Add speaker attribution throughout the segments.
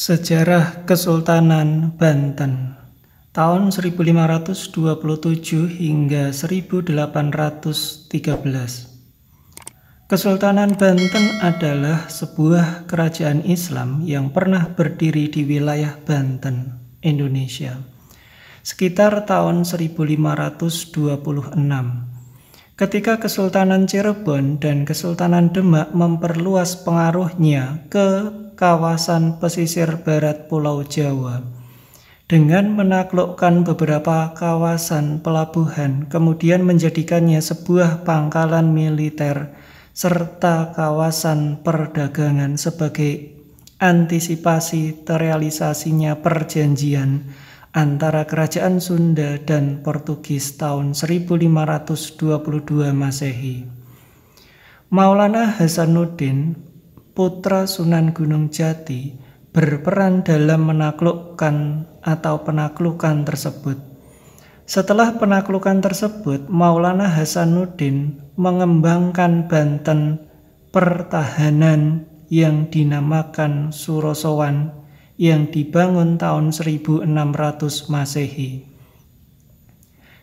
Speaker 1: Sejarah Kesultanan Banten tahun 1527 hingga 1813. Kesultanan Banten adalah sebuah kerajaan Islam yang pernah berdiri di wilayah Banten, Indonesia, sekitar tahun 1526. Ketika Kesultanan Cirebon dan Kesultanan Demak memperluas pengaruhnya ke kawasan pesisir barat Pulau Jawa dengan menaklukkan beberapa kawasan pelabuhan, kemudian menjadikannya sebuah pangkalan militer serta kawasan perdagangan sebagai antisipasi terrealisasinya perjanjian antara Kerajaan Sunda dan Portugis tahun 1522 Masehi. Maulana Hasanuddin, putra Sunan Gunung Jati, berperan dalam menaklukkan atau penaklukan tersebut. Setelah penaklukan tersebut, Maulana Hasanuddin mengembangkan Banten pertahanan yang dinamakan Surosowan yang dibangun tahun 1600 Masehi.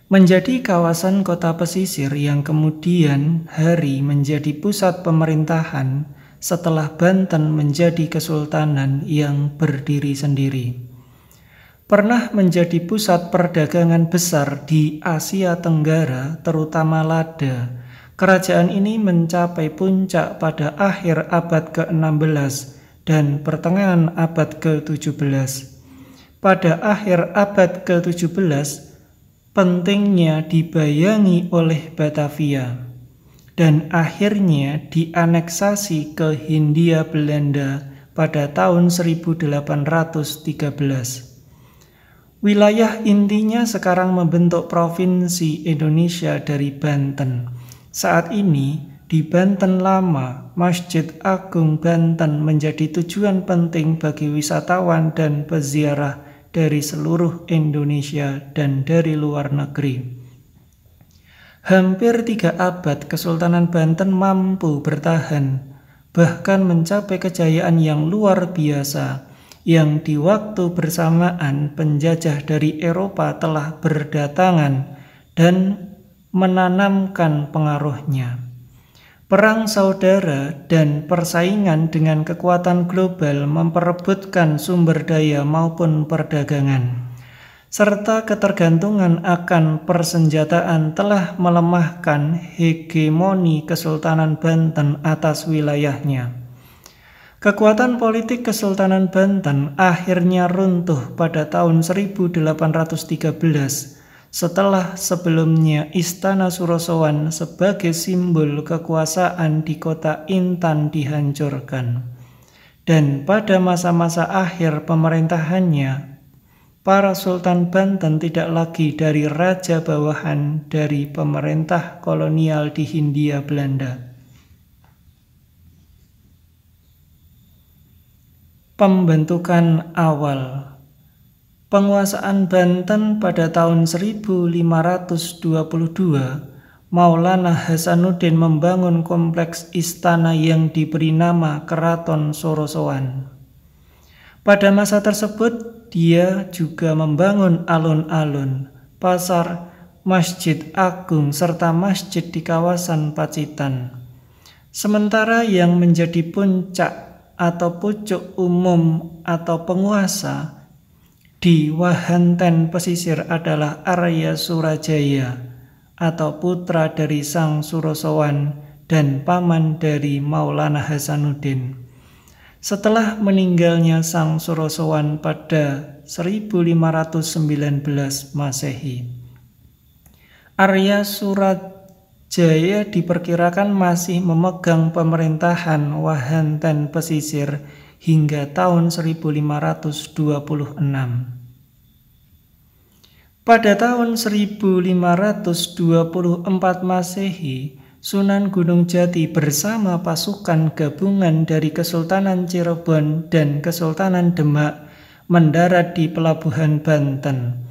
Speaker 1: Menjadi kawasan kota pesisir yang kemudian hari menjadi pusat pemerintahan setelah Banten menjadi kesultanan yang berdiri sendiri. Pernah menjadi pusat perdagangan besar di Asia Tenggara, terutama lada. Kerajaan ini mencapai puncak pada akhir abad ke-16 dan pertengahan abad ke-17. Pada akhir abad ke-17, pentingnya dibayangi oleh Batavia dan akhirnya dianeksasi ke Hindia Belanda pada tahun 1813. Wilayah intinya sekarang membentuk Provinsi Indonesia dari Banten. Saat ini, di Banten Lama, Masjid Agung Banten menjadi tujuan penting bagi wisatawan dan peziarah dari seluruh Indonesia dan dari luar negeri. Hampir 3 abad Kesultanan Banten mampu bertahan, bahkan mencapai kejayaan yang luar biasa, yang di waktu bersamaan penjajah dari Eropa telah berdatangan dan menanamkan pengaruhnya. Perang saudara dan persaingan dengan kekuatan global memperebutkan sumber daya maupun perdagangan, serta ketergantungan akan persenjataan telah melemahkan hegemoni Kesultanan Banten atas wilayahnya. Kekuatan politik Kesultanan Banten akhirnya runtuh pada tahun 1813 setelah sebelumnya Istana Surosowan sebagai simbol kekuasaan di kota Intan dihancurkan. Dan pada masa-masa akhir pemerintahannya, para Sultan Banten tidak lagi dari raja bawahan dari pemerintah kolonial di Hindia Belanda. Pembentukan awal penguasaan Banten pada tahun 1522, Maulana Hasanuddin membangun kompleks istana yang diberi nama Keraton Surosowan. Pada masa tersebut, dia juga membangun alun-alun, pasar, masjid agung, serta masjid di kawasan Pacitan. Sementara yang menjadi puncak atau pucuk umum atau penguasa di Wahanten pesisir adalah Arya Surajaya atau putra dari Sang Surosowan dan paman dari Maulana Hasanuddin. Setelah meninggalnya Sang Surosowan pada 1519 Masehi, Arya Surajaya diperkirakan masih memegang pemerintahan Wahanten pesisir hingga tahun 1526. Pada tahun 1524 Masehi, Sunan Gunung Jati bersama pasukan gabungan dari Kesultanan Cirebon dan Kesultanan Demak mendarat di Pelabuhan Banten.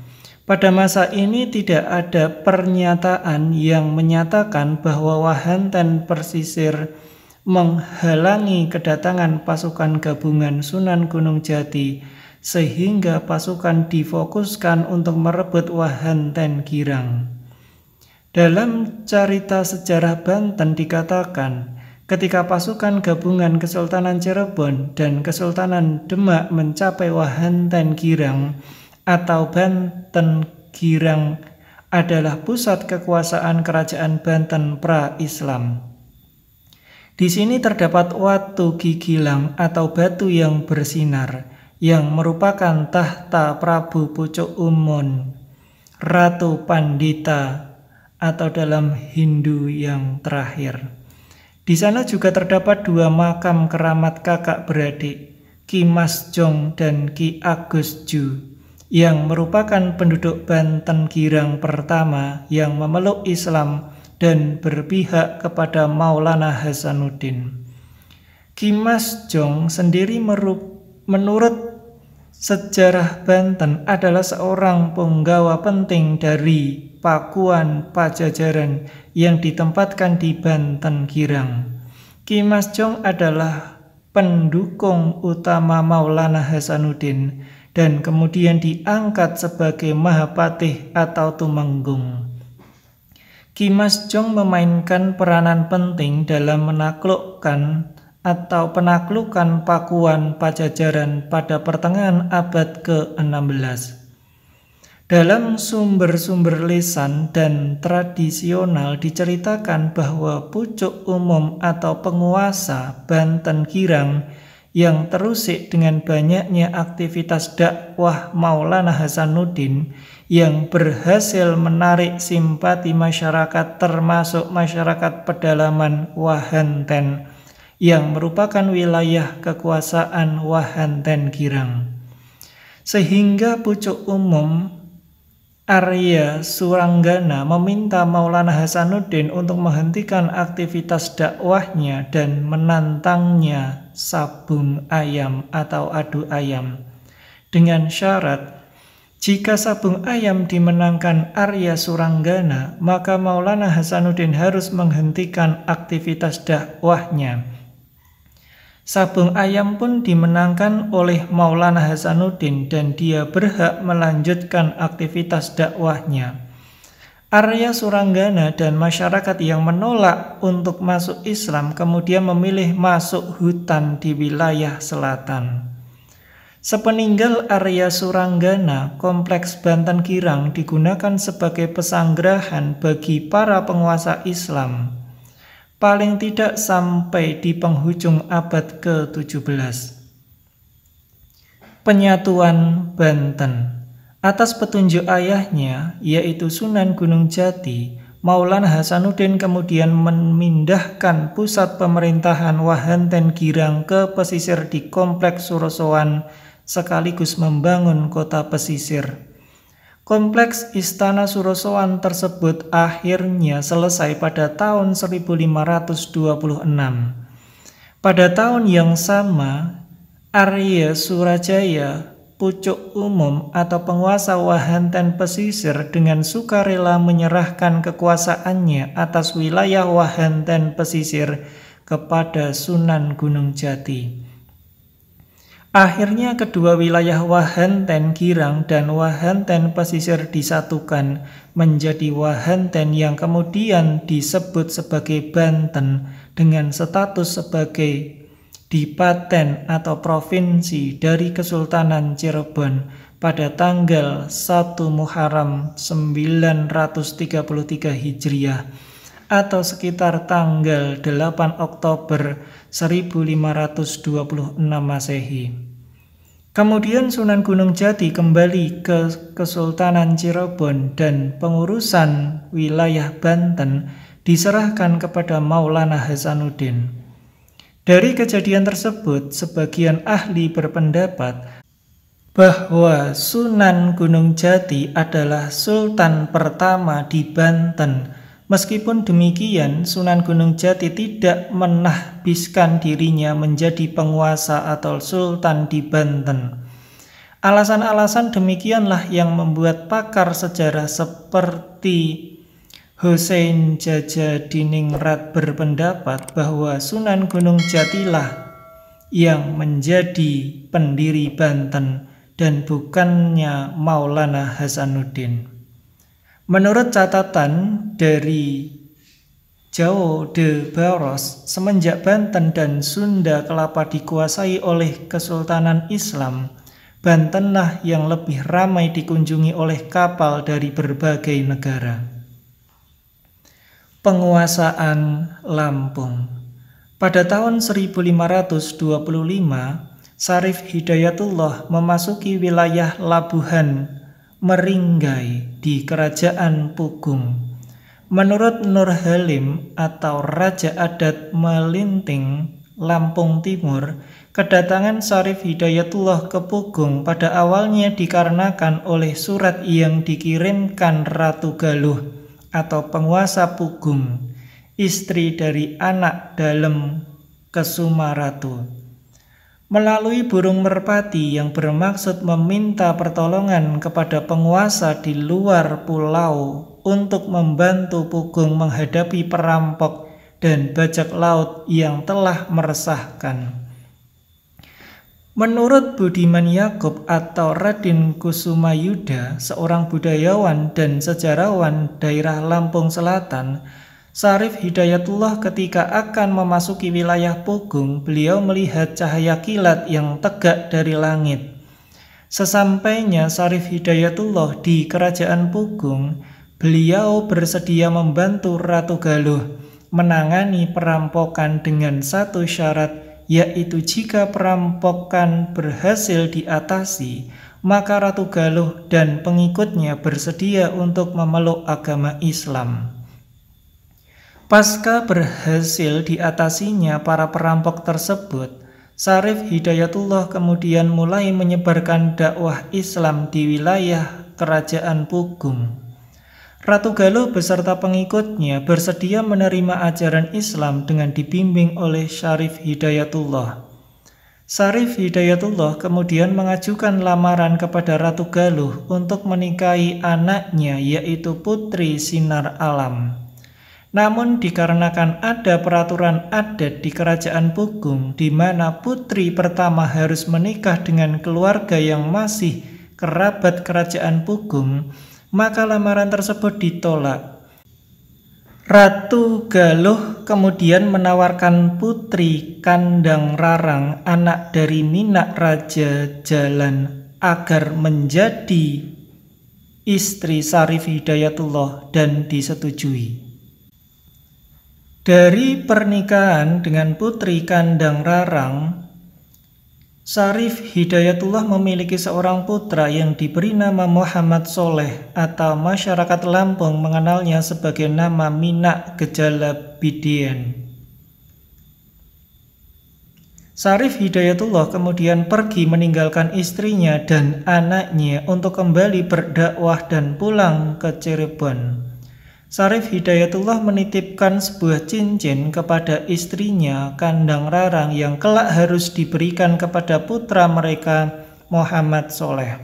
Speaker 1: Pada masa ini tidak ada pernyataan yang menyatakan bahwa Wahanten pesisir menghalangi kedatangan pasukan gabungan Sunan Gunung Jati, sehingga pasukan difokuskan untuk merebut Wahanten Girang. Dalam carita sejarah Banten dikatakan, ketika pasukan gabungan Kesultanan Cirebon dan Kesultanan Demak mencapai Wahanten Girang atau Banten Girang adalah pusat kekuasaan kerajaan Banten pra-Islam. Di sini terdapat watu gigilang atau batu yang bersinar, yang merupakan tahta Prabu Pucuk Umon, Ratu Pandita, atau dalam Hindu yang terakhir. Di sana juga terdapat dua makam keramat kakak beradik, Ki Mas Jong dan Ki Agus Ju, yang merupakan penduduk Banten Girang pertama yang memeluk Islam dan berpihak kepada Maulana Hasanuddin. Ki Mas Jong sendiri menurut sejarah Banten adalah seorang penggawa penting dari Pakuan Pajajaran yang ditempatkan di Banten Girang. Ki Mas Jong adalah pendukung utama Maulana Hasanuddin dan kemudian diangkat sebagai Mahapatih atau Tumenggung. Ki Mas Jong memainkan peranan penting dalam menaklukkan atau penaklukan Pakuan Pajajaran pada pertengahan abad ke-16. Dalam sumber-sumber lisan dan tradisional diceritakan bahwa pucuk umum atau penguasa Banten Girang yang terusik dengan banyaknya aktivitas dakwah Maulana Hasanuddin yang berhasil menarik simpati masyarakat termasuk masyarakat pedalaman Wahanten yang merupakan wilayah kekuasaan Wahanten Girang. Sehingga pucuk umum Arya Suranggana meminta Maulana Hasanuddin untuk menghentikan aktivitas dakwahnya dan menantangnya sabung ayam atau adu ayam. Dengan syarat, jika sabung ayam dimenangkan Arya Suranggana, maka Maulana Hasanuddin harus menghentikan aktivitas dakwahnya. Sabung ayam pun dimenangkan oleh Maulana Hasanuddin dan dia berhak melanjutkan aktivitas dakwahnya. Arya Suranggana dan masyarakat yang menolak untuk masuk Islam kemudian memilih masuk hutan di wilayah selatan. Sepeninggal Arya Suranggana, kompleks Banten Girang digunakan sebagai pesanggrahan bagi para penguasa Islam. Paling tidak sampai di penghujung abad ke-17. Penyatuan Banten. Atas petunjuk ayahnya, yaitu Sunan Gunung Jati, Maulana Hasanuddin kemudian memindahkan pusat pemerintahan Wahanten Girang ke pesisir di kompleks Surosowan sekaligus membangun kota pesisir. Kompleks Istana Surosowan tersebut akhirnya selesai pada tahun 1526. Pada tahun yang sama, Arya Surajaya, pucuk umum atau penguasa Wahanten pesisir dengan sukarela menyerahkan kekuasaannya atas wilayah Wahanten pesisir kepada Sunan Gunung Jati. Akhirnya kedua wilayah Wahanten Girang dan Wahanten pesisir disatukan menjadi Wahanten yang kemudian disebut sebagai Banten dengan status sebagai dipaten atau provinsi dari Kesultanan Cirebon pada tanggal 1 Muharram 933 Hijriah atau sekitar tanggal 8 Oktober 1526 Masehi. Kemudian Sunan Gunung Jati kembali ke Kesultanan Cirebon dan pengurusan wilayah Banten diserahkan kepada Maulana Hasanuddin. Dari kejadian tersebut, sebagian ahli berpendapat bahwa Sunan Gunung Jati adalah sultan pertama di Banten. Meskipun demikian, Sunan Gunung Jati tidak menahbiskan dirinya menjadi penguasa atau sultan di Banten. Alasan-alasan demikianlah yang membuat pakar sejarah seperti Hussein Jajadiningrat berpendapat bahwa Sunan Gunung Jatilah yang menjadi pendiri Banten dan bukannya Maulana Hasanuddin. Menurut catatan dari João de Barros, semenjak Banten dan Sunda Kelapa dikuasai oleh Kesultanan Islam, Bantenlah yang lebih ramai dikunjungi oleh kapal dari berbagai negara. Penguasaan Lampung. Pada tahun 1525, Syarif Hidayatullah memasuki wilayah Labuhan Meringgai di Kerajaan Pugung. Menurut Nur Halim atau Raja Adat Melinting, Lampung Timur, kedatangan Syarif Hidayatullah ke Pugung pada awalnya dikarenakan oleh surat yang dikirimkan Ratu Galuh atau penguasa Pugung, istri dari anak dalem Kesumaratu, melalui burung merpati yang bermaksud meminta pertolongan kepada penguasa di luar pulau untuk membantu Pugung menghadapi perampok dan bajak laut yang telah meresahkan. Menurut Budiman Yakob atau Raden Kusumayuda, seorang budayawan dan sejarawan daerah Lampung Selatan, Syarif Hidayatullah ketika akan memasuki wilayah Pugung, beliau melihat cahaya kilat yang tegak dari langit. Sesampainya Syarif Hidayatullah di kerajaan Pugung, beliau bersedia membantu Ratu Galuh menangani perampokan dengan satu syarat, yaitu jika perampokan berhasil diatasi, maka Ratu Galuh dan pengikutnya bersedia untuk memeluk agama Islam. Pasca berhasil diatasinya para perampok tersebut, Syarif Hidayatullah kemudian mulai menyebarkan dakwah Islam di wilayah kerajaan Pugung. Ratu Galuh beserta pengikutnya bersedia menerima ajaran Islam dengan dibimbing oleh Syarif Hidayatullah. Syarif Hidayatullah kemudian mengajukan lamaran kepada Ratu Galuh untuk menikahi anaknya, yaitu Putri Sinar Alam. Namun dikarenakan ada peraturan adat di kerajaan Pugung di mana putri pertama harus menikah dengan keluarga yang masih kerabat kerajaan Pugung, maka lamaran tersebut ditolak. Ratu Galuh kemudian menawarkan Putri Kandang Rarang, anak dari Minak Raja Jalan, agar menjadi istri Syarif Hidayatullah dan disetujui. Dari pernikahan dengan Putri Kandang Rarang, Syarif Hidayatullah memiliki seorang putra yang diberi nama Muhammad Soleh atau masyarakat Lampung mengenalnya sebagai nama Minak Gejala Bidien. Syarif Hidayatullah kemudian pergi meninggalkan istrinya dan anaknya untuk kembali berdakwah dan pulang ke Cirebon. Syarif Hidayatullah menitipkan sebuah cincin kepada istrinya Kandang Rarang yang kelak harus diberikan kepada putra mereka Muhammad Soleh.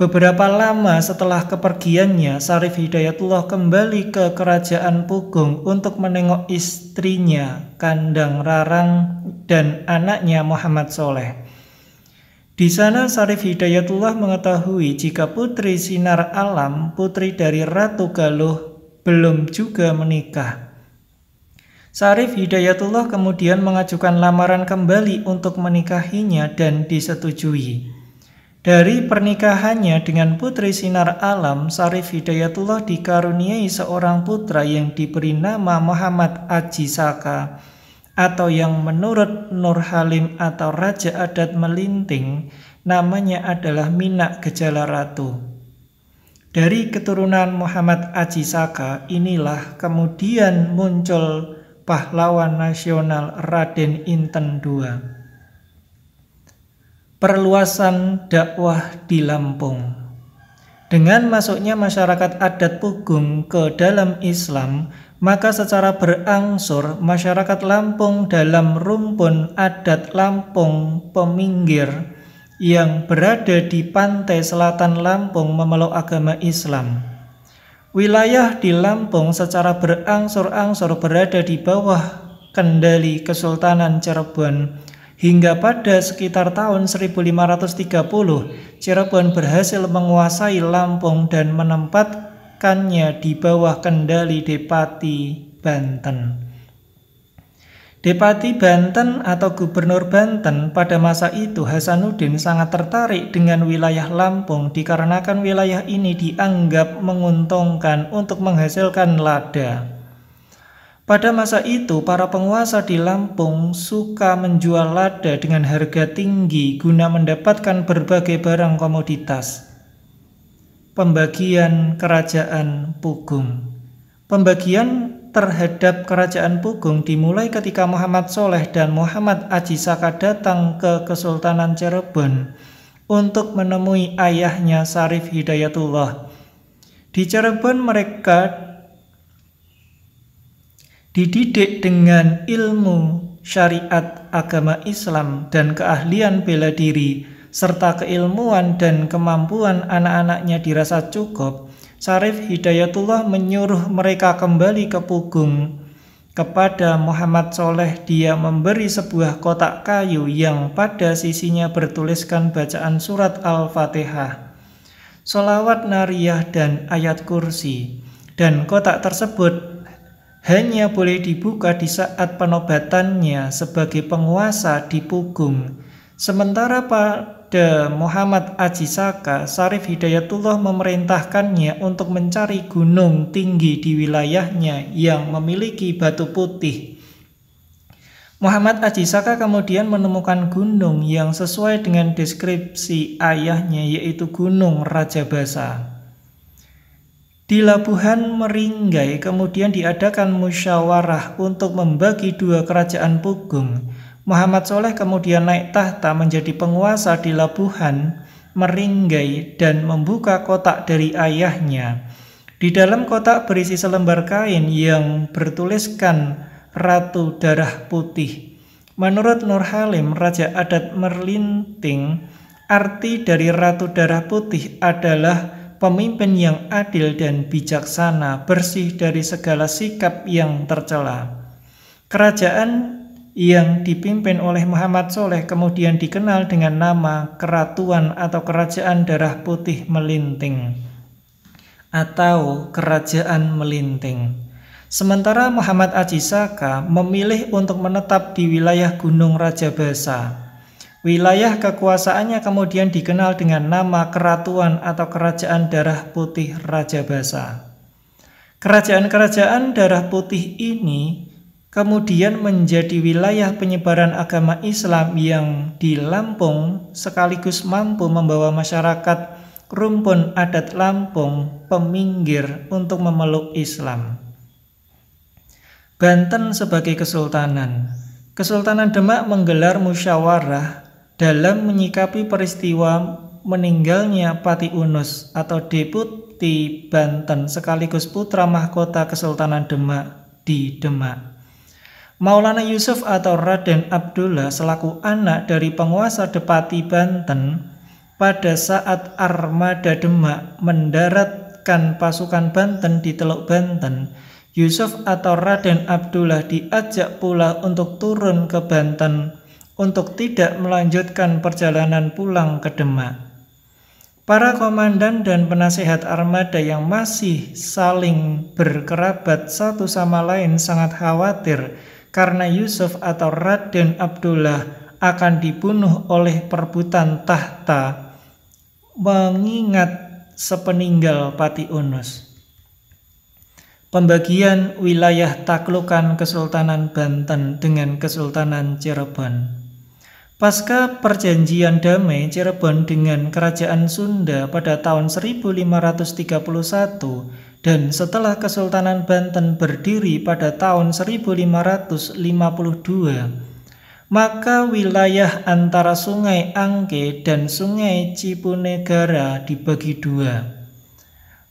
Speaker 1: Beberapa lama setelah kepergiannya, Syarif Hidayatullah kembali ke kerajaan Pugung untuk menengok istrinya Kandang Rarang dan anaknya Muhammad Soleh. Di sana Syarif Hidayatullah mengetahui jika Putri Sinar Alam, putri dari Ratu Galuh, belum juga menikah. Syarif Hidayatullah kemudian mengajukan lamaran kembali untuk menikahinya dan disetujui. Dari pernikahannya dengan Putri Sinar Alam, Syarif Hidayatullah dikaruniai seorang putra yang diberi nama Muhammad Aji Saka, atau yang menurut Nur Halim atau Raja Adat Melinting namanya adalah Minak Gejala Ratu. Dari keturunan Muhammad Aji Saka inilah kemudian muncul pahlawan nasional Raden Inten II. Perluasan dakwah di Lampung. Dengan masuknya masyarakat adat Pugung ke dalam Islam, maka secara berangsur masyarakat Lampung dalam rumpun adat Lampung Peminggir yang berada di pantai selatan Lampung memeluk agama Islam. Wilayah di Lampung secara berangsur-angsur berada di bawah kendali Kesultanan Cirebon hingga pada sekitar tahun 1530 Cirebon berhasil menguasai Lampung dan menempatkannya di bawah kendali Depati Banten. Depati Banten atau Gubernur Banten pada masa itu Hasanuddin sangat tertarik dengan wilayah Lampung dikarenakan wilayah ini dianggap menguntungkan untuk menghasilkan lada. Pada masa itu para penguasa di Lampung suka menjual lada dengan harga tinggi guna mendapatkan berbagai barang komoditas. Pembagian Kerajaan Pugung. Pembagian terhadap Kerajaan Pugung dimulai ketika Muhammad Soleh dan Muhammad Aji Saka datang ke Kesultanan Cirebon untuk menemui ayahnya Syarif Hidayatullah. Di Cirebon mereka dididik dengan ilmu syariat agama Islam dan keahlian bela diri serta keilmuan dan kemampuan anak-anaknya dirasa cukup. Syarif Hidayatullah menyuruh mereka kembali ke Pugung. Kepada Muhammad Soleh dia memberi sebuah kotak kayu yang pada sisinya bertuliskan bacaan surat Al-Fatihah, sholawat nariyah dan ayat kursi. Dan kotak tersebut hanya boleh dibuka di saat penobatannya sebagai penguasa di Pugung. Sementara pada Muhammad Aji Saka, Syarif Hidayatullah memerintahkannya untuk mencari gunung tinggi di wilayahnya yang memiliki batu putih. Muhammad Aji Saka kemudian menemukan gunung yang sesuai dengan deskripsi ayahnya, yaitu Gunung Rajabasa. Di Labuhan Meringgai kemudian diadakan musyawarah untuk membagi dua kerajaan Pugung. Muhammad Soleh kemudian naik tahta menjadi penguasa di Labuhan Meringgai dan membuka kotak dari ayahnya. Di dalam kotak berisi selembar kain yang bertuliskan Ratu Darah Putih. Menurut Nur Halim, Raja Adat Merlinting, arti dari Ratu Darah Putih adalah pemimpin yang adil dan bijaksana, bersih dari segala sikap yang tercela. Kerajaan yang dipimpin oleh Muhammad Soleh kemudian dikenal dengan nama Keratuan atau Kerajaan Darah Putih Melinting atau Kerajaan Melinting. Sementara Muhammad Aji Saka memilih untuk menetap di wilayah Gunung Rajabasa. Wilayah kekuasaannya kemudian dikenal dengan nama Keratuan atau Kerajaan Darah Putih Rajabasa. Kerajaan-kerajaan Darah Putih ini kemudian menjadi wilayah penyebaran agama Islam yang di Lampung sekaligus mampu membawa masyarakat rumpun adat Lampung peminggir untuk memeluk Islam. Banten sebagai Kesultanan. Kesultanan Demak menggelar musyawarah dalam menyikapi peristiwa meninggalnya Pati Unus atau Deputi Banten sekaligus putra mahkota Kesultanan Demak di Demak. Maulana Yusuf atau Raden Abdullah selaku anak dari penguasa Depati Banten pada saat armada Demak mendaratkan pasukan Banten di Teluk Banten, Yusuf atau Raden Abdullah diajak pula untuk turun ke Banten untuk tidak melanjutkan perjalanan pulang ke Demak. Para komandan dan penasehat armada yang masih saling berkerabat satu sama lain sangat khawatir karena Yusuf atau Raden Abdullah akan dibunuh oleh perebutan tahta mengingat sepeninggal Pati Unus. Pembagian wilayah taklukan Kesultanan Banten dengan Kesultanan Cirebon. Pasca perjanjian damai Cirebon dengan Kerajaan Sunda pada tahun 1531 dan setelah Kesultanan Banten berdiri pada tahun 1552, maka wilayah antara Sungai Angke dan Sungai Cipunegara dibagi dua.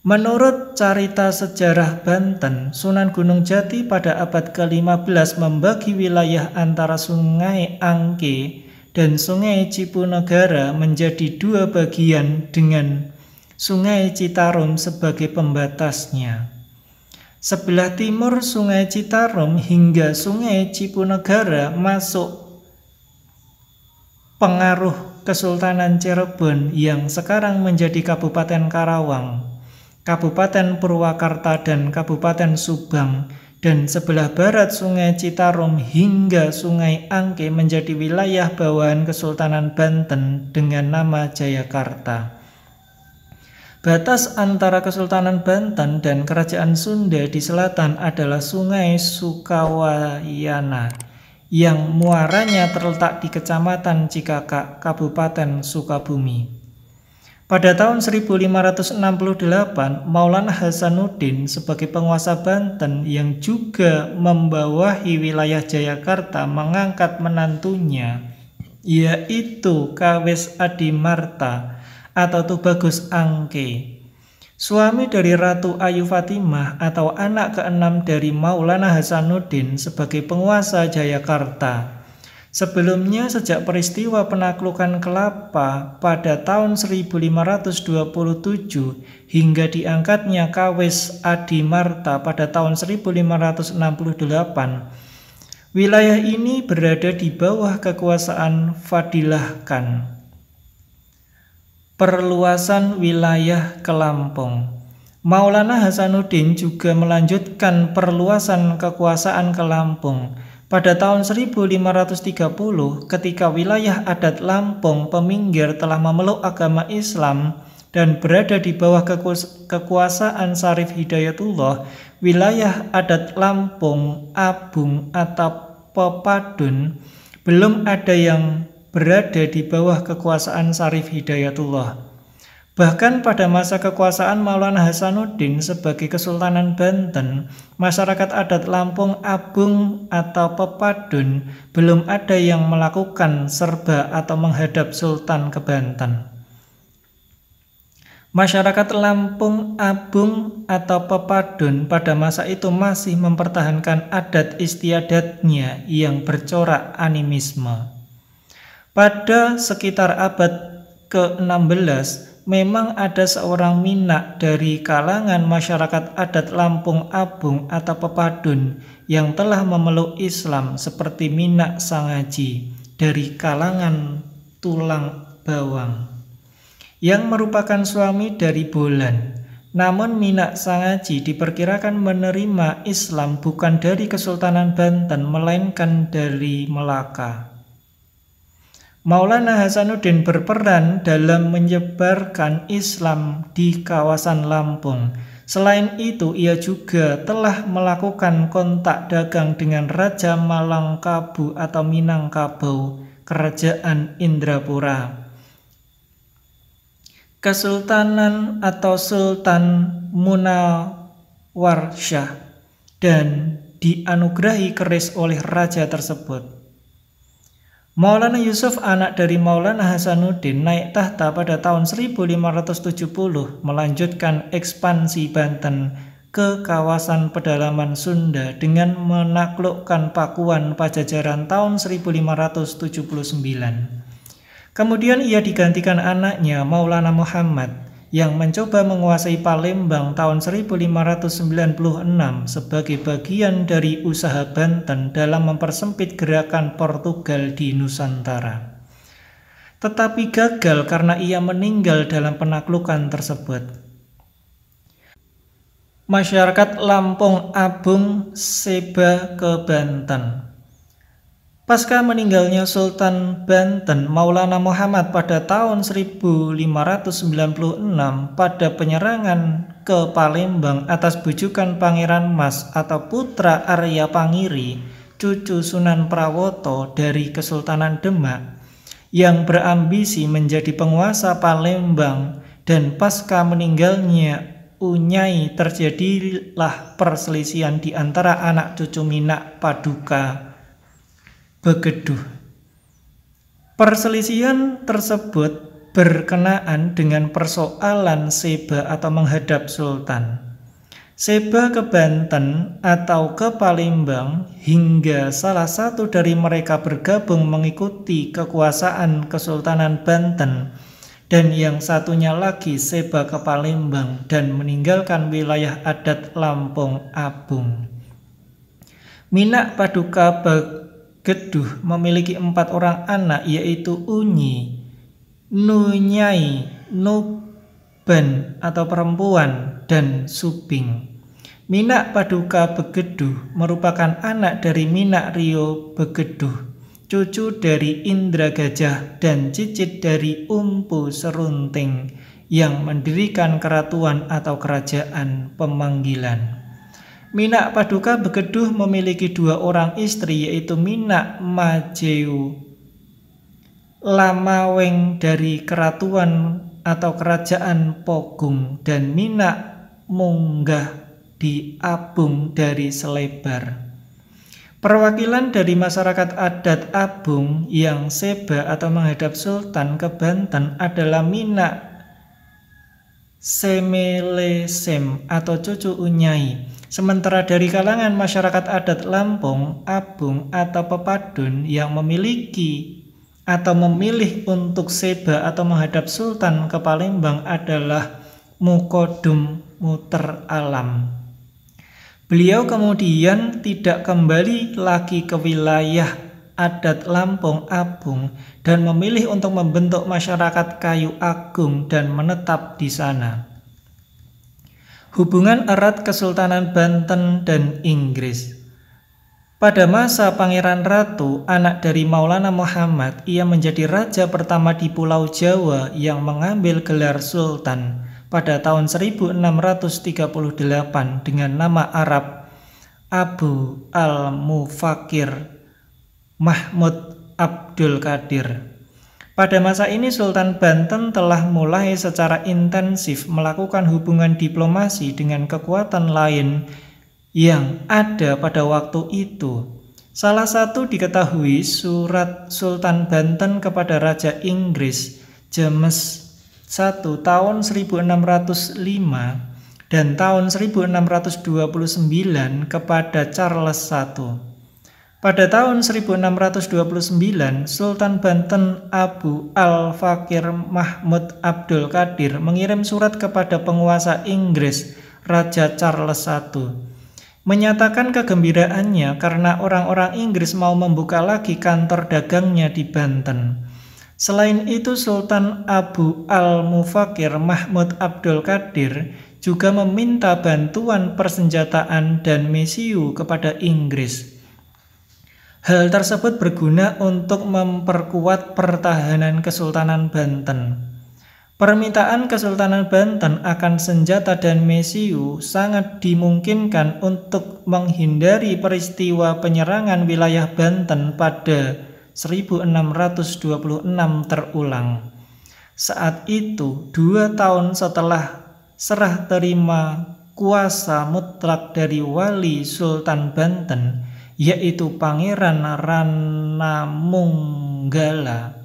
Speaker 1: Menurut carita sejarah Banten, Sunan Gunung Jati pada abad ke-15 membagi wilayah antara Sungai Angke dan Sungai Cipunegara menjadi dua bagian dengan Sungai Citarum sebagai pembatasnya. Sebelah timur Sungai Citarum hingga Sungai Cipunegara masuk pengaruh Kesultanan Cirebon yang sekarang menjadi Kabupaten Karawang, Kabupaten Purwakarta, dan Kabupaten Subang. Dan sebelah barat Sungai Citarum hingga Sungai Angke menjadi wilayah bawahan Kesultanan Banten dengan nama Jayakarta. Batas antara Kesultanan Banten dan Kerajaan Sunda di selatan adalah Sungai Sukawayana yang muaranya terletak di Kecamatan Cikakak, Kabupaten Sukabumi. Pada tahun 1568, Maulana Hasanuddin sebagai penguasa Banten yang juga membawahi wilayah Jayakarta mengangkat menantunya, yaitu Kawis Adimarta atau Tubagus Angke, suami dari Ratu Ayu Fatimah atau anak keenam dari Maulana Hasanuddin sebagai penguasa Jayakarta. Sebelumnya, sejak peristiwa penaklukan Kelapa pada tahun 1527 hingga diangkatnya Kawis Adimarta pada tahun 1568, wilayah ini berada di bawah kekuasaan Fadilah Khan. Perluasan wilayah ke Lampung. Maulana Hasanuddin juga melanjutkan perluasan kekuasaan ke Lampung. Pada tahun 1530, ketika wilayah adat Lampung Peminggir telah memeluk agama Islam dan berada di bawah kekuasaan Syarif Hidayatullah, wilayah adat Lampung, Abung, atau Pepadun belum ada yang berada di bawah kekuasaan Syarif Hidayatullah. Bahkan pada masa kekuasaan Maulana Hasanuddin sebagai Kesultanan Banten, masyarakat adat Lampung, Abung, atau Pepadun belum ada yang melakukan serba atau menghadap Sultan ke Banten. Masyarakat Lampung, Abung, atau Pepadun pada masa itu masih mempertahankan adat istiadatnya yang bercorak animisme. Pada sekitar abad ke-16, memang ada seorang Minak dari kalangan masyarakat adat Lampung, Abung, atau Pepadun yang telah memeluk Islam seperti Minak Sangaji dari kalangan Tulang Bawang yang merupakan suami dari Bolan. Namun Minak Sangaji diperkirakan menerima Islam bukan dari Kesultanan Banten melainkan dari Melaka. Maulana Hasanuddin berperan dalam menyebarkan Islam di kawasan Lampung. Selain itu, ia juga telah melakukan kontak dagang dengan Raja Malangkabu atau Minangkabau, Kerajaan Indrapura, Kesultanan atau Sultan Munawarsyah, dan dianugerahi keris oleh raja tersebut. Maulana Yusuf, anak dari Maulana Hasanuddin, naik tahta pada tahun 1570, melanjutkan ekspansi Banten ke kawasan pedalaman Sunda dengan menaklukkan Pakuan Pajajaran tahun 1579. Kemudian ia digantikan anaknya Maulana Muhammad yang mencoba menguasai Palembang tahun 1596 sebagai bagian dari usaha Banten dalam mempersempit gerakan Portugal di Nusantara. Tetapi gagal karena ia meninggal dalam penaklukan tersebut. Masyarakat Lampung Abung seba ke Banten. Pasca meninggalnya Sultan Banten Maulana Muhammad pada tahun 1596 pada penyerangan ke Palembang atas bujukan Pangeran Mas atau putra Arya Pangiri, cucu Sunan Prawoto dari Kesultanan Demak, yang berambisi menjadi penguasa Palembang, dan pasca meninggalnya Unyai terjadilah perselisihan di antara anak cucu Minak Paduka Begeduh. Perselisihan tersebut berkenaan dengan persoalan seba atau menghadap sultan. Seba ke Banten atau ke Palembang hingga salah satu dari mereka bergabung mengikuti kekuasaan Kesultanan Banten dan yang satunya lagi Seba ke Palembang dan meninggalkan wilayah adat Lampung Apung. Minak Paduka Begeduh memiliki 4 orang anak, yaitu Unyi, Nunyai, Nuban atau perempuan, dan Subing. Minak Paduka Begeduh merupakan anak dari Minak Rio Begeduh, cucu dari Indra Gajah dan cicit dari Umpu Serunting yang mendirikan keratuan atau kerajaan Pemanggilan. Minak Paduka Begeduh memiliki 2 orang istri, yaitu Minak Majeu Lamaweng dari keratuan atau kerajaan Pogung dan Minak Munggah di Abung dari Selebar. Perwakilan dari masyarakat adat Abung yang Seba atau menghadap Sultan ke Banten adalah Minak Semelesem atau cucu Unyai. Sementara dari kalangan masyarakat adat Lampung, Abung atau Pepadun yang memiliki atau memilih untuk Seba atau menghadap Sultan ke Palembang adalah Mukodum Muter Alam. Beliau kemudian tidak kembali lagi ke wilayah adat Lampung Apung dan memilih untuk membentuk masyarakat Kayu Agung dan menetap di sana. Hubungan erat Kesultanan Banten dan Inggris. Pada masa Pangeran Ratu, anak dari Maulana Muhammad, ia menjadi raja pertama di Pulau Jawa yang mengambil gelar Sultan pada tahun 1638 dengan nama Arab Abu al-Mufakir Mahmud Abdul Qadir. Pada masa ini Sultan Banten telah mulai secara intensif melakukan hubungan diplomasi dengan kekuatan lain yang ada pada waktu itu. Salah satu diketahui surat Sultan Banten kepada Raja Inggris James I tahun 1605 dan tahun 1629 kepada Charles I. Pada tahun 1629, Sultan Banten Abu al-Fakir Mahmud Abdul Qadir mengirim surat kepada penguasa Inggris, Raja Charles I, menyatakan kegembiraannya karena orang-orang Inggris mau membuka lagi kantor dagangnya di Banten. Selain itu, Sultan Abu al-Mufakir Mahmud Abdul Qadir juga meminta bantuan persenjataan dan mesiu kepada Inggris. Hal tersebut berguna untuk memperkuat pertahanan Kesultanan Banten. Permintaan Kesultanan Banten akan senjata dan mesiu sangat dimungkinkan untuk menghindari peristiwa penyerangan wilayah Banten pada 1626 terulang. Saat itu, 2 tahun setelah serah terima kuasa mutlak dari wali Sultan Banten, yaitu Pangeran Ranamunggala,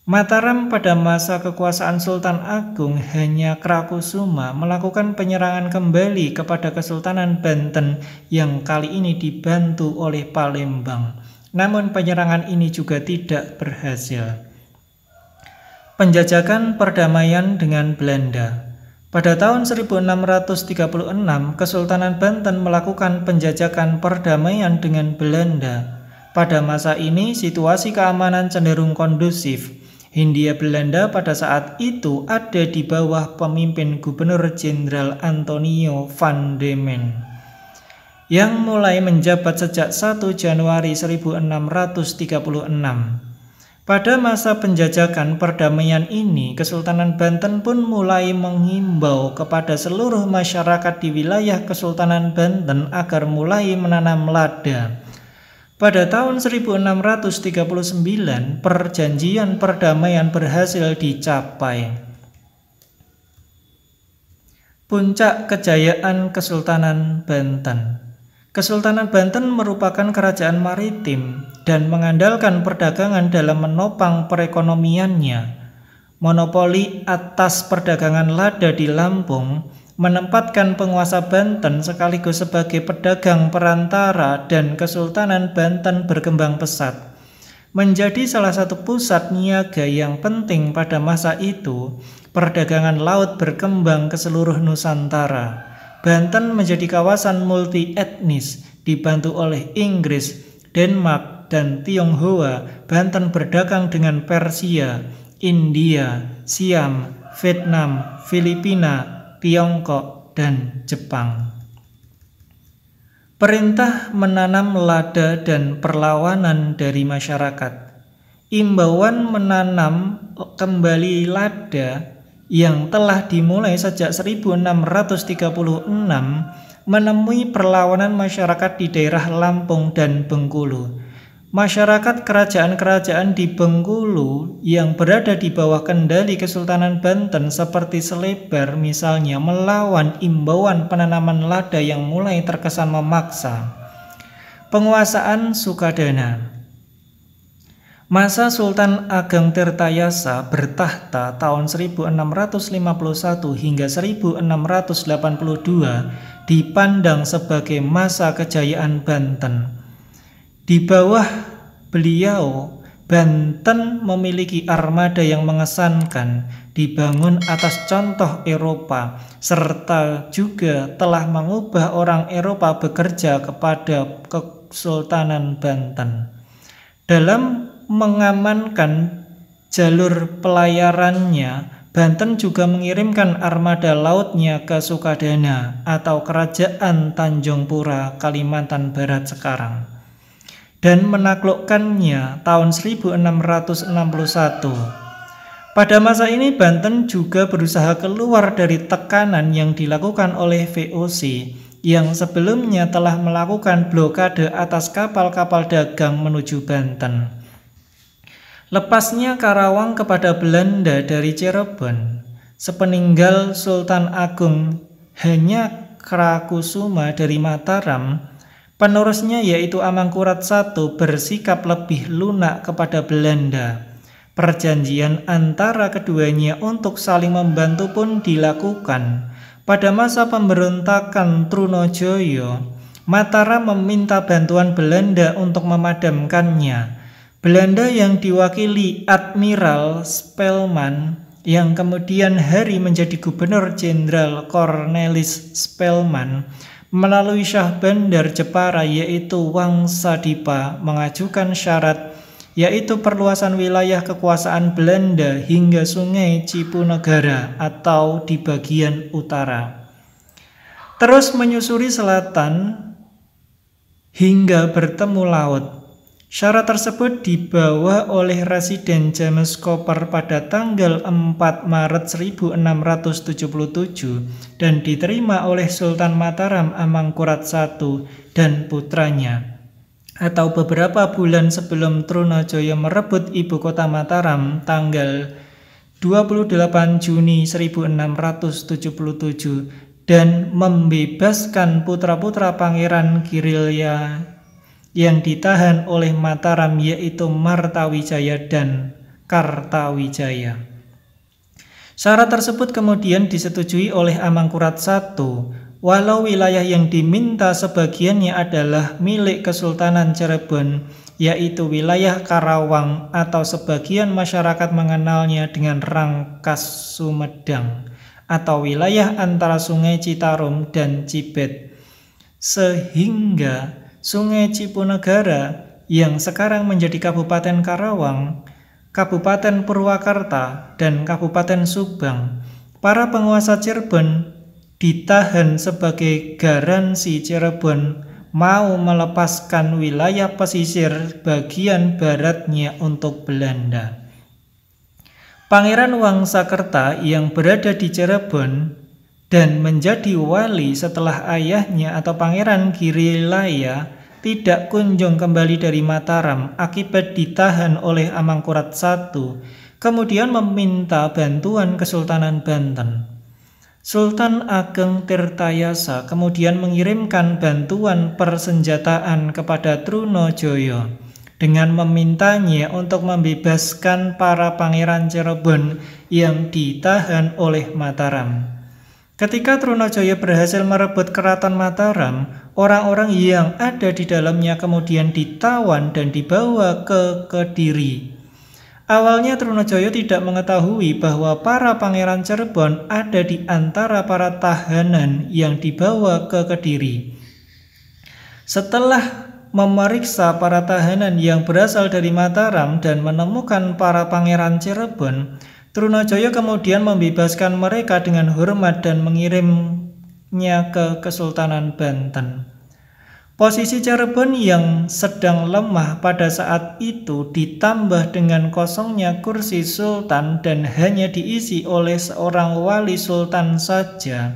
Speaker 1: Mataram pada masa kekuasaan Sultan Agung Hanyakrakusuma melakukan penyerangan kembali kepada Kesultanan Banten yang kali ini dibantu oleh Palembang. Namun penyerangan ini juga tidak berhasil. Penjajakan perdamaian dengan Belanda. Pada tahun 1636, Kesultanan Banten melakukan penjajakan perdamaian dengan Belanda. Pada masa ini, situasi keamanan cenderung kondusif. Hindia Belanda pada saat itu ada di bawah pemimpin Gubernur Jenderal Antonio van Diemen, yang mulai menjabat sejak 1 Januari 1636. Pada masa penjajakan perdamaian ini, Kesultanan Banten pun mulai menghimbau kepada seluruh masyarakat di wilayah Kesultanan Banten agar mulai menanam lada. Pada tahun 1639, perjanjian perdamaian berhasil dicapai. Puncak kejayaan Kesultanan Banten. Kesultanan Banten merupakan kerajaan maritim dan mengandalkan perdagangan dalam menopang perekonomiannya. Monopoli atas perdagangan lada di Lampung menempatkan penguasa Banten sekaligus sebagai pedagang perantara dan Kesultanan Banten berkembang pesat. menjadi salah satu pusat niaga yang penting pada masa itu. Perdagangan laut berkembang ke seluruh Nusantara. Banten menjadi kawasan multi etnis, dibantu oleh Inggris, Denmark, dan Tionghoa. Banten berdagang dengan Persia, India, Siam, Vietnam, Filipina, Tiongkok, dan Jepang. Perintah menanam lada dan perlawanan dari masyarakat. Imbauan menanam kembali lada yang telah dimulai sejak 1636 menemui perlawanan masyarakat di daerah Lampung dan Bengkulu. Masyarakat kerajaan-kerajaan di Bengkulu yang berada di bawah kendali Kesultanan Banten seperti Selebar misalnya melawan imbauan penanaman lada yang mulai terkesan memaksa. Penguasaan Sukadana. Masa Sultan Ageng Tirtayasa bertahta tahun 1651 hingga 1682 dipandang sebagai masa kejayaan Banten. Di bawah beliau, Banten memiliki armada yang mengesankan, dibangun atas contoh Eropa, serta juga telah mengubah orang Eropa bekerja kepada Kesultanan Banten. Dalam mengamankan jalur pelayarannya, Banten juga mengirimkan armada lautnya ke Sukadana atau Kerajaan Tanjung Pura, Kalimantan Barat sekarang, dan menaklukkannya tahun 1661. Pada masa ini Banten juga berusaha keluar dari tekanan yang dilakukan oleh VOC yang sebelumnya telah melakukan blokade atas kapal-kapal dagang menuju Banten. Lepasnya Karawang kepada Belanda dari Cirebon, sepeninggal Sultan Agung Hanyakrakusuma dari Mataram, penerusnya yaitu Amangkurat I bersikap lebih lunak kepada Belanda. Perjanjian antara keduanya untuk saling membantu pun dilakukan. Pada masa pemberontakan Trunojoyo, Mataram meminta bantuan Belanda untuk memadamkannya. Belanda yang diwakili Admiral Spelman yang kemudian hari menjadi Gubernur Jenderal Cornelis Spelman melalui Syah Bandar Jepara yaitu Wangsadipa mengajukan syarat yaitu perluasan wilayah kekuasaan Belanda hingga Sungai Cipunegara atau di bagian utara, terus menyusuri selatan hingga bertemu laut. Syarat tersebut dibawa oleh Residen James Cooper pada tanggal 4 Maret 1677 dan diterima oleh Sultan Mataram Amangkurat I dan putranya. Atau beberapa bulan sebelum Trunojoyo merebut ibu kota Mataram tanggal 28 Juni 1677 dan membebaskan putra-putra Pangeran Girilya yang ditahan oleh Mataram yaitu Martawijaya dan Kartawijaya. Syarat tersebut kemudian disetujui oleh Amangkurat I, walau wilayah yang diminta sebagiannya adalah milik Kesultanan Cirebon, yaitu wilayah Karawang atau sebagian masyarakat mengenalnya dengan Rangkas Sumedang, atau wilayah antara Sungai Citarum dan Cibet, sehingga Sungai Cipunegara yang sekarang menjadi Kabupaten Karawang, Kabupaten Purwakarta, dan Kabupaten Subang. Para penguasa Cirebon ditahan sebagai garansi Cirebon mau melepaskan wilayah pesisir bagian baratnya untuk Belanda. Pangeran Wangsakerta yang berada di Cirebon dan menjadi wali setelah ayahnya atau Pangeran Girilaya tidak kunjung kembali dari Mataram akibat ditahan oleh Amangkurat I, kemudian meminta bantuan Kesultanan Banten. Sultan Ageng Tirtayasa kemudian mengirimkan bantuan persenjataan kepada Trunojoyo dengan memintanya untuk membebaskan para pangeran Cirebon yang ditahan oleh Mataram. Ketika Trunajaya berhasil merebut keraton Mataram, orang-orang yang ada di dalamnya kemudian ditawan dan dibawa ke Kediri. Awalnya Trunajaya tidak mengetahui bahwa para pangeran Cirebon ada di antara para tahanan yang dibawa ke Kediri. Setelah memeriksa para tahanan yang berasal dari Mataram dan menemukan para pangeran Cirebon, Trunajaya kemudian membebaskan mereka dengan hormat dan mengirimnya ke Kesultanan Banten. Posisi Cirebon yang sedang lemah pada saat itu ditambah dengan kosongnya kursi sultan dan hanya diisi oleh seorang wali sultan saja,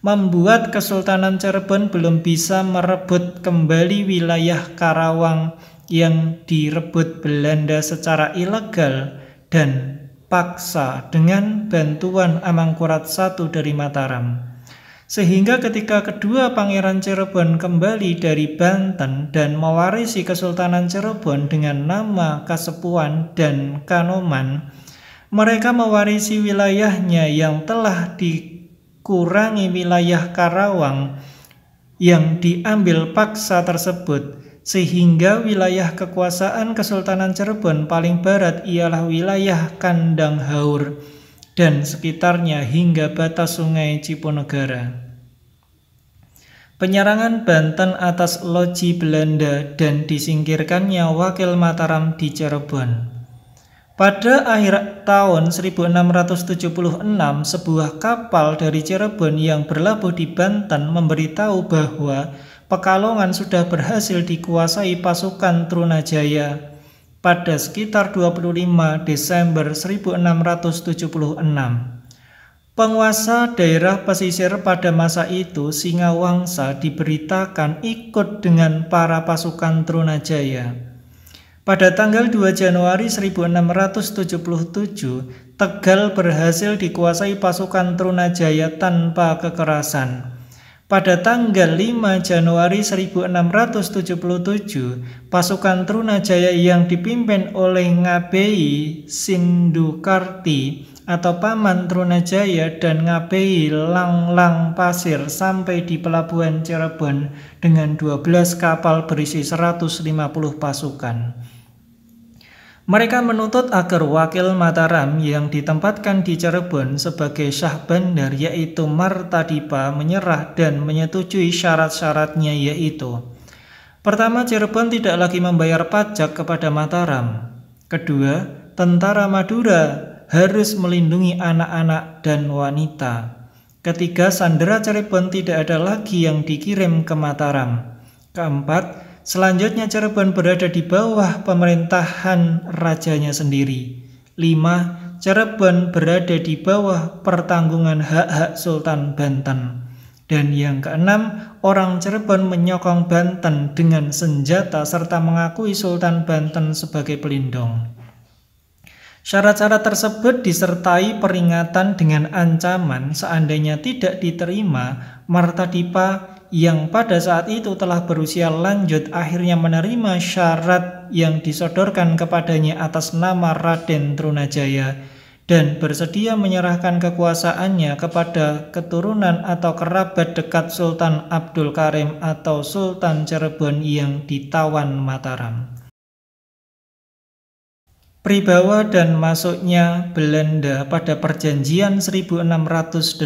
Speaker 1: membuat Kesultanan Cirebon belum bisa merebut kembali wilayah Karawang yang direbut Belanda secara ilegal dan paksa dengan bantuan Amangkurat I dari Mataram. Sehingga ketika kedua pangeran Cirebon kembali dari Banten dan mewarisi Kesultanan Cirebon dengan nama Kasepuhan dan Kanoman, mereka mewarisi wilayahnya yang telah dikurangi wilayah Karawang yang diambil paksa tersebut, sehingga wilayah kekuasaan Kesultanan Cirebon paling barat ialah wilayah Kandang Haur dan sekitarnya hingga batas sungai Ciponegara. Penyerangan Banten atas loji Belanda dan disingkirkannya wakil Mataram di Cirebon. Pada akhir tahun 1676, sebuah kapal dari Cirebon yang berlabuh di Banten memberitahu bahwa Pekalongan sudah berhasil dikuasai pasukan Trunajaya pada sekitar 25 Desember 1676. Penguasa daerah pesisir pada masa itu, Singawangsa, diberitakan ikut dengan para pasukan Trunajaya. Pada tanggal 2 Januari 1677, Tegal berhasil dikuasai pasukan Trunajaya tanpa kekerasan. Pada tanggal 5 Januari 1677, pasukan Trunajaya yang dipimpin oleh Ngabei Sindukarti atau Paman Trunajaya dan Ngabei Langlang Pasir sampai di pelabuhan Cirebon dengan 12 kapal berisi 150 pasukan. Mereka menuntut agar wakil Mataram yang ditempatkan di Cirebon sebagai Syah Bandar yaitu Martadipa menyerah dan menyetujui syarat-syaratnya, yaitu: pertama, Cirebon tidak lagi membayar pajak kepada Mataram. Kedua, tentara Madura harus melindungi anak-anak dan wanita. Ketiga, sandera Cirebon tidak ada lagi yang dikirim ke Mataram. Keempat, selanjutnya Cirebon berada di bawah pemerintahan rajanya sendiri. 5. Cirebon berada di bawah pertanggungan hak-hak Sultan Banten. Dan yang keenam, orang Cirebon menyokong Banten dengan senjata serta mengakui Sultan Banten sebagai pelindung. Syarat-syarat tersebut disertai peringatan dengan ancaman seandainya tidak diterima, Martadipa yang pada saat itu telah berusia lanjut akhirnya menerima syarat yang disodorkan kepadanya atas nama Raden Trunajaya dan bersedia menyerahkan kekuasaannya kepada keturunan atau kerabat dekat Sultan Abdul Karim atau Sultan Cirebon yang ditawan Mataram. Pribawa dan masuknya Belanda pada perjanjian 1681.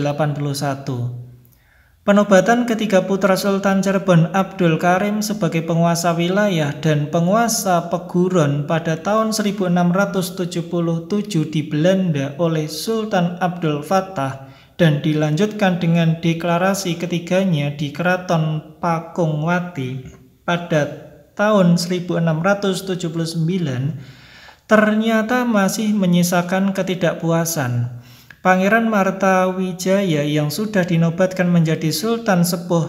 Speaker 1: Penobatan ketiga putra Sultan Cirebon Abdul Karim sebagai penguasa wilayah dan penguasa Peguron pada tahun 1677 di Belanda oleh Sultan Abdul Fattah dan dilanjutkan dengan deklarasi ketiganya di Keraton Pakungwati pada tahun 1679 ternyata masih menyisakan ketidakpuasan. Pangeran Martawijaya yang sudah dinobatkan menjadi Sultan Sepuh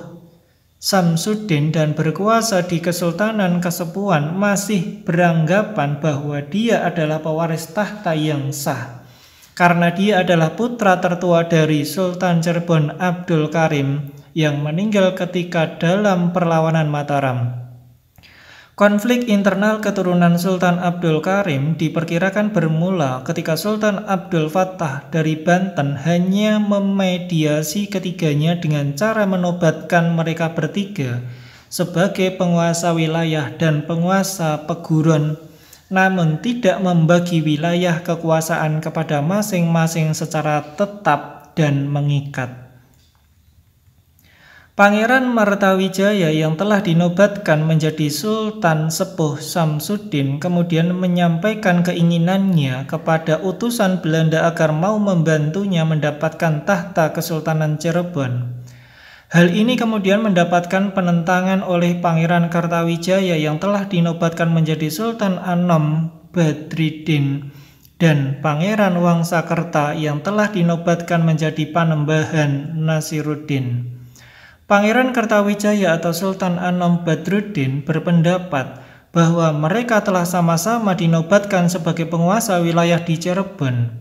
Speaker 1: Samsudin dan berkuasa di Kesultanan Kasepuhan masih beranggapan bahwa dia adalah pewaris tahta yang sah. Karena dia adalah putra tertua dari Sultan Cirebon Abdul Karim yang meninggal ketika dalam perlawanan Mataram. Konflik internal keturunan Sultan Abdul Karim diperkirakan bermula ketika Sultan Abdul Fattah dari Banten hanya memediasi ketiganya dengan cara menobatkan mereka bertiga sebagai penguasa wilayah dan penguasa peguron, namun tidak membagi wilayah kekuasaan kepada masing-masing secara tetap dan mengikat. Pangeran Martawijaya yang telah dinobatkan menjadi Sultan Sepuh Samsudin kemudian menyampaikan keinginannya kepada utusan Belanda agar mau membantunya mendapatkan tahta Kesultanan Cirebon. Hal ini kemudian mendapatkan penentangan oleh Pangeran Kartawijaya yang telah dinobatkan menjadi Sultan Anom Badriddin dan Pangeran Wangsakerta yang telah dinobatkan menjadi Panembahan Nasiruddin. Pangeran Kartawijaya atau Sultan Anom Badruddin berpendapat bahwa mereka telah sama-sama dinobatkan sebagai penguasa wilayah di Cirebon.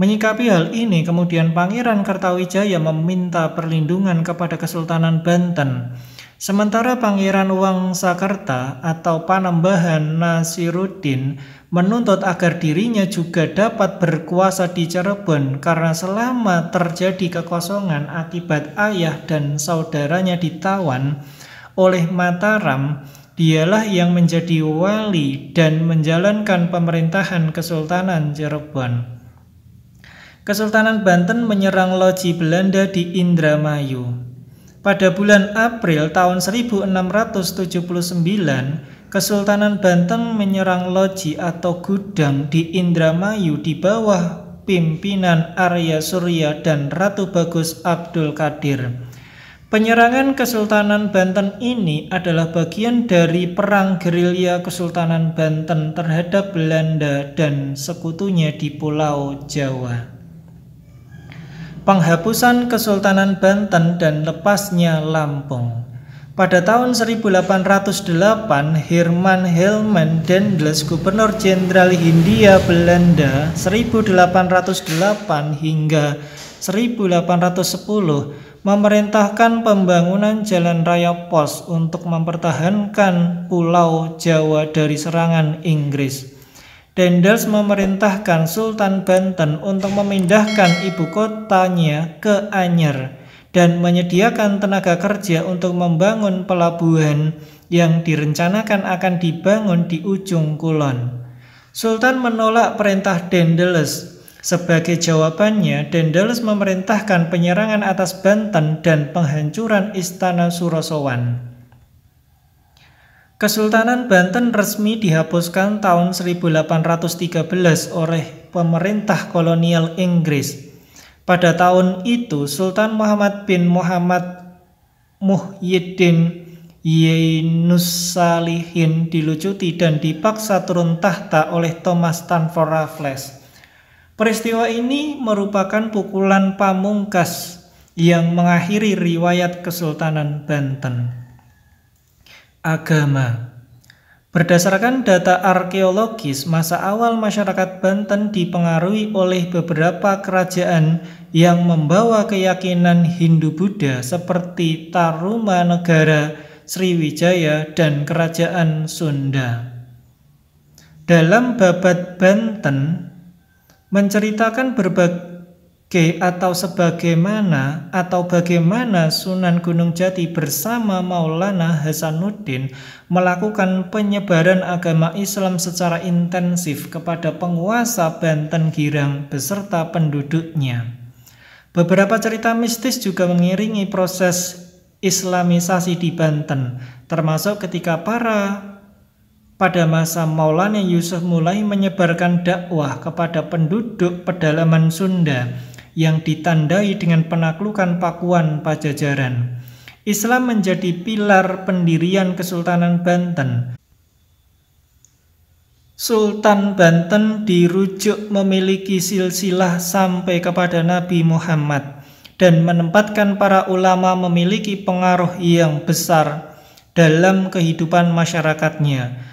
Speaker 1: Menyikapi hal ini, kemudian Pangeran Kartawijaya meminta perlindungan kepada Kesultanan Banten. Sementara Pangeran Wangsakerta atau Panembahan Nasiruddin menuntut agar dirinya juga dapat berkuasa di Cirebon karena selama terjadi kekosongan akibat ayah dan saudaranya ditawan oleh Mataram, dialah yang menjadi wali dan menjalankan pemerintahan Kesultanan Cirebon. Kesultanan Banten menyerang loji Belanda di Indramayu. Pada bulan April tahun 1679, Kesultanan Banten menyerang loji atau gudang di Indramayu di bawah pimpinan Arya Surya dan Ratu Bagus Abdul Qadir. Penyerangan Kesultanan Banten ini adalah bagian dari perang gerilya Kesultanan Banten terhadap Belanda dan sekutunya di Pulau Jawa. Penghapusan Kesultanan Banten dan lepasnya Lampung. Pada tahun 1808, Herman Helman Daendels, Gubernur Jenderal Hindia Belanda 1808 hingga 1810, memerintahkan pembangunan jalan raya pos untuk mempertahankan Pulau Jawa dari serangan Inggris. Daendels memerintahkan Sultan Banten untuk memindahkan ibu kotanya ke Anyer dan menyediakan tenaga kerja untuk membangun pelabuhan yang direncanakan akan dibangun di ujung kulon. Sultan menolak perintah Daendels. Sebagai jawabannya, Daendels memerintahkan penyerangan atas Banten dan penghancuran Istana Surosowan. Kesultanan Banten resmi dihapuskan tahun 1813 oleh pemerintah kolonial Inggris. Pada tahun itu, Sultan Muhammad bin Muhammad Muhyiddin Yainussalihin dilucuti dan dipaksa turun tahta oleh Thomas Stamford Raffles. Peristiwa ini merupakan pukulan pamungkas yang mengakhiri riwayat Kesultanan Banten. Agama. Berdasarkan data arkeologis, masa awal masyarakat Banten dipengaruhi oleh beberapa kerajaan yang membawa keyakinan Hindu-Buddha seperti Tarumanegara, Sriwijaya, dan Kerajaan Sunda. Dalam Babad Banten menceritakan berbagai bagaimana Sunan Gunung Jati bersama Maulana Hasanuddin melakukan penyebaran agama Islam secara intensif kepada penguasa Banten Girang beserta penduduknya. Beberapa cerita mistis juga mengiringi proses Islamisasi di Banten, termasuk ketika pada masa Maulana Yusuf mulai menyebarkan dakwah kepada penduduk pedalaman Sunda yang ditandai dengan penaklukan Pakuan Pajajaran. Islam menjadi pilar pendirian Kesultanan Banten. Sultan Banten dirujuk memiliki silsilah sampai kepada Nabi Muhammad dan menempatkan para ulama memiliki pengaruh yang besar dalam kehidupan masyarakatnya.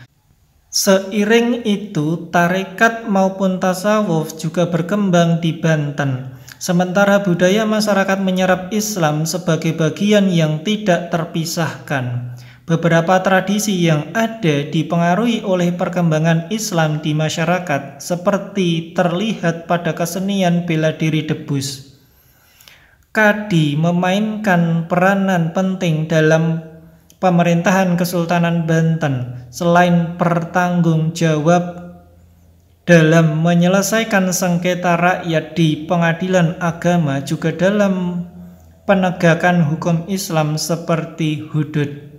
Speaker 1: Seiring itu, tarekat maupun tasawuf juga berkembang di Banten. Sementara budaya masyarakat menyerap Islam sebagai bagian yang tidak terpisahkan. Beberapa tradisi yang ada dipengaruhi oleh perkembangan Islam di masyarakat, seperti terlihat pada kesenian bela diri debus. Kadi memainkan peranan penting dalam pemerintahan Kesultanan Banten, selain bertanggung jawab dalam menyelesaikan sengketa rakyat di pengadilan agama, juga dalam penegakan hukum Islam seperti hudud.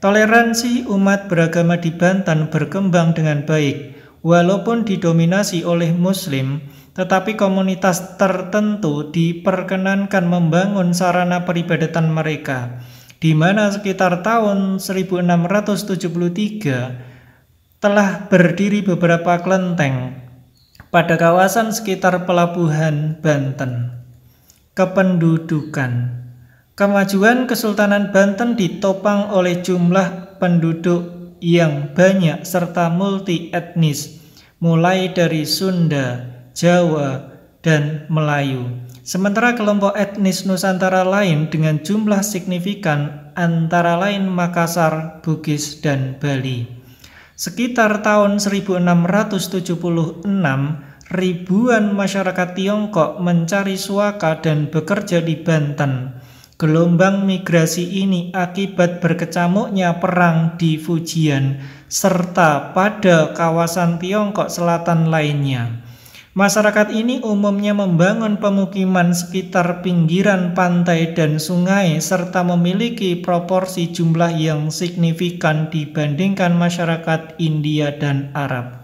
Speaker 1: Toleransi umat beragama di Banten berkembang dengan baik, walaupun didominasi oleh Muslim, tetapi komunitas tertentu diperkenankan membangun sarana peribadatan mereka, di mana sekitar tahun 1673 telah berdiri beberapa kelenteng pada kawasan sekitar pelabuhan Banten. Kependudukan. Kemajuan Kesultanan Banten ditopang oleh jumlah penduduk yang banyak serta multi etnis, mulai dari Sunda, Jawa, dan Melayu. Sementara kelompok etnis Nusantara lain dengan jumlah signifikan antara lain Makassar, Bugis, dan Bali. Sekitar tahun 1676, ribuan masyarakat Tiongkok mencari suaka dan bekerja di Banten. Gelombang migrasi ini akibat berkecamuknya perang di Fujian serta pada kawasan Tiongkok Selatan lainnya. Masyarakat ini umumnya membangun pemukiman sekitar pinggiran pantai dan sungai serta memiliki proporsi jumlah yang signifikan dibandingkan masyarakat India dan Arab.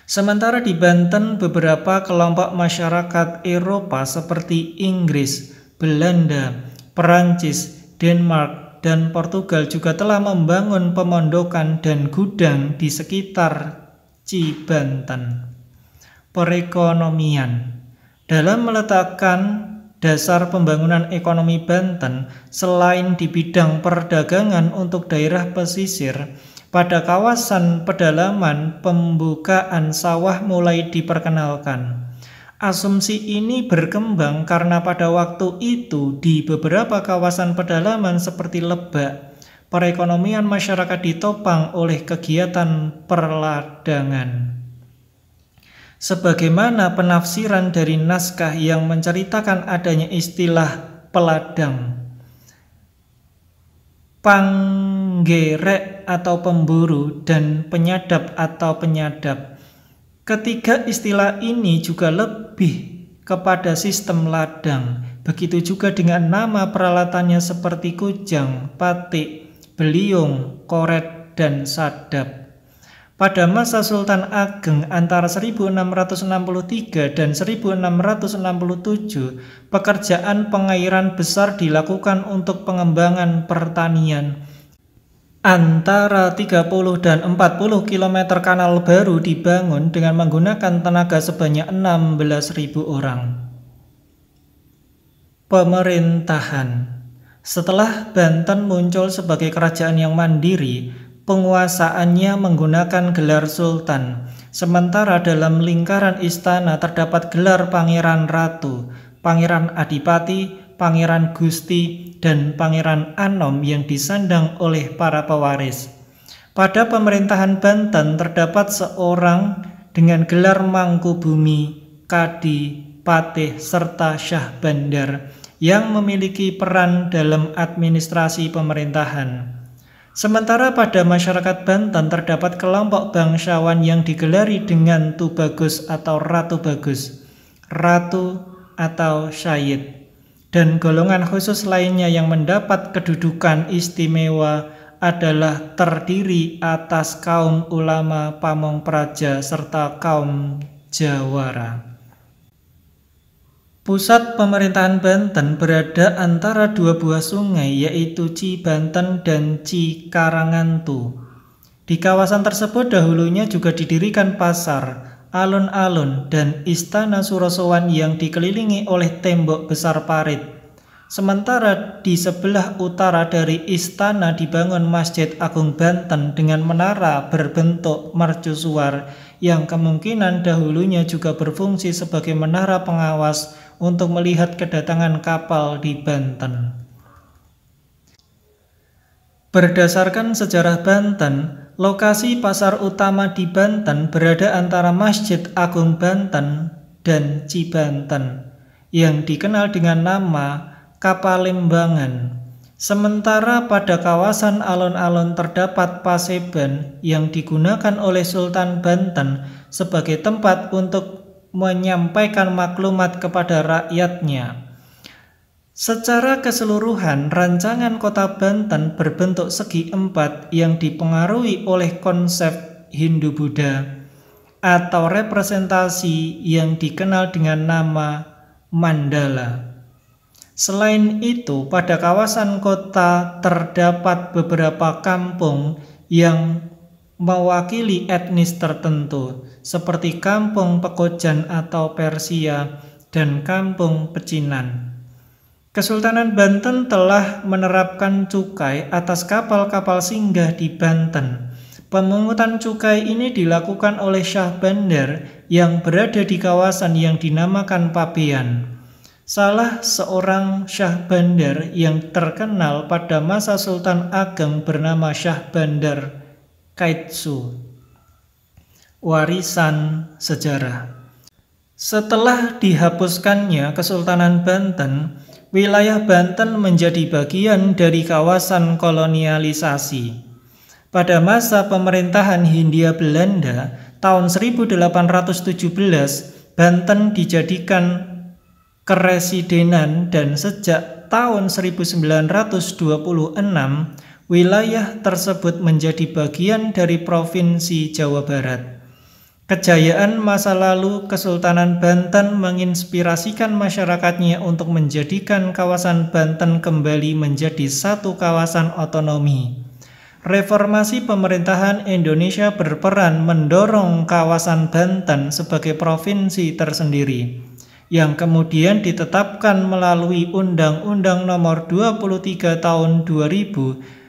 Speaker 1: Sementara di Banten, beberapa kelompok masyarakat Eropa seperti Inggris, Belanda, Perancis, Denmark, dan Portugal juga telah membangun pemondokan dan gudang di sekitar Cibanten. Perekonomian. Dalam meletakkan dasar pembangunan ekonomi Banten, selain di bidang perdagangan untuk daerah pesisir, pada kawasan pedalaman pembukaan sawah mulai diperkenalkan. Asumsi ini berkembang karena pada waktu itu di beberapa kawasan pedalaman seperti Lebak, perekonomian masyarakat ditopang oleh kegiatan perladangan. Sebagaimana penafsiran dari naskah yang menceritakan adanya istilah peladang, panggerek atau pemburu, dan penyadap atau penyadap. Ketiga istilah ini juga lebih kepada sistem ladang. Begitu juga dengan nama peralatannya seperti kujang, patik, beliung, koret, dan sadap. Pada masa Sultan Ageng antara 1663 dan 1667, pekerjaan pengairan besar dilakukan untuk pengembangan pertanian. Antara 30 dan 40 km kanal baru dibangun dengan menggunakan tenaga sebanyak 16.000 orang. Pemerintahan. Setelah Banten muncul sebagai kerajaan yang mandiri, penguasaannya menggunakan gelar sultan. Sementara dalam lingkaran istana terdapat gelar pangeran ratu, pangeran adipati, pangeran gusti, dan pangeran anom yang disandang oleh para pewaris. Pada pemerintahan Banten terdapat seorang dengan gelar Mangkubumi, Kadi, Patih, serta Syah Bandar yang memiliki peran dalam administrasi pemerintahan. Sementara pada masyarakat Banten terdapat kelompok bangsawan yang digelari dengan Tubagus atau Ratu Bagus, Ratu atau Syahid, dan golongan khusus lainnya yang mendapat kedudukan istimewa adalah terdiri atas kaum ulama Pamong Praja serta kaum Jawara. Pusat pemerintahan Banten berada antara dua buah sungai, yaitu Cibanten dan Cikarangantu. Di kawasan tersebut dahulunya juga didirikan pasar, alun-alun, dan istana Surosowan yang dikelilingi oleh tembok besar parit. Sementara di sebelah utara dari istana dibangun Masjid Agung Banten dengan menara berbentuk mercusuar yang kemungkinan dahulunya juga berfungsi sebagai menara pengawas untuk melihat kedatangan kapal di Banten. Berdasarkan sejarah Banten, lokasi pasar utama di Banten berada antara Masjid Agung Banten dan Cibanten, yang dikenal dengan nama Kapalembangan. Sementara pada kawasan alun-alun terdapat Paseban yang digunakan oleh Sultan Banten sebagai tempat untuk menyampaikan maklumat kepada rakyatnya. Secara keseluruhan, rancangan kota Banten berbentuk segi empat yang dipengaruhi oleh konsep Hindu-Buddha atau representasi yang dikenal dengan nama mandala. Selain itu, pada kawasan kota terdapat beberapa kampung yang mewakili etnis tertentu, seperti Kampung Pekojan atau Persia dan Kampung Pecinan. Kesultanan Banten telah menerapkan cukai atas kapal-kapal singgah di Banten. Pemungutan cukai ini dilakukan oleh Syah Bandar yang berada di kawasan yang dinamakan Pabean. Salah seorang Syah Bandar yang terkenal pada masa Sultan Ageng bernama Syah Bandar Kaitsu. Warisan sejarah. Setelah dihapuskannya Kesultanan Banten, wilayah Banten menjadi bagian dari kawasan kolonialisasi. Pada masa pemerintahan Hindia Belanda tahun 1817, Banten dijadikan keresidenan dan sejak tahun 1926, wilayah tersebut menjadi bagian dari Provinsi Jawa Barat. Kejayaan masa lalu Kesultanan Banten menginspirasikan masyarakatnya untuk menjadikan kawasan Banten kembali menjadi satu kawasan otonomi. Reformasi pemerintahan Indonesia berperan mendorong kawasan Banten sebagai provinsi tersendiri, yang kemudian ditetapkan melalui Undang-Undang Nomor 23 Tahun 2000.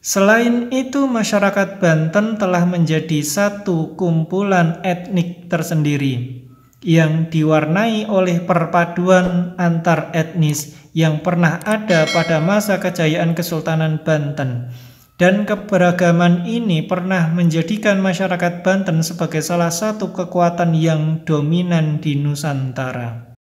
Speaker 1: Selain itu, masyarakat Banten telah menjadi satu kumpulan etnik tersendiri yang diwarnai oleh perpaduan antar etnis yang pernah ada pada masa kejayaan Kesultanan Banten. Dan keberagaman ini pernah menjadikan masyarakat Banten sebagai salah satu kekuatan yang dominan di Nusantara.